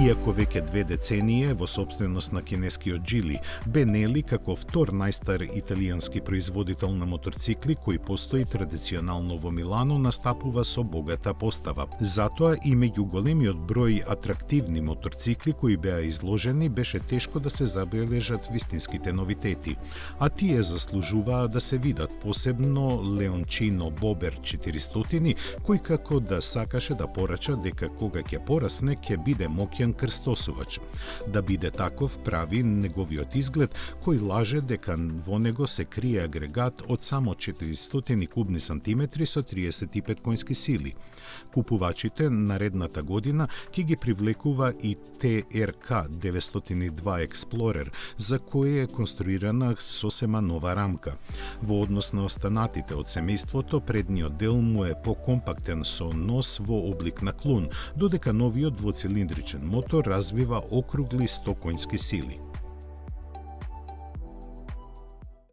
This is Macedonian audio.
Иако веќе 2 децении во собственост на кинескиот Geely, Benelli како втор најстар италијански производител на моторцикли кој постои традиционално во Милано настапува со богата постава. Затоа и меѓу големиот број атрактивни моторцикли кои беа изложени беше тешко да се забележат вистинските новитети, а тие заслужуваа да се видат, посебно Leoncino Bobber 400, кој како да сакаше да порача дека кога ќе порасне ќе биде моќен крстосувач. Да биде таков прави неговиот изглед кој лаже дека во него се крие агрегат од само 400 кубни сантиметри со 35 конски сили. Купувачите наредната година ќе ги привлекува и TRK 902 Explorer, за кој е конструирана сосема нова рамка. Во однос на останатите од семејството, предниот дел му е покомпактен со нос во облик на клун, додека новиот двоцилиндричен мотор развива округли 100 конски сили.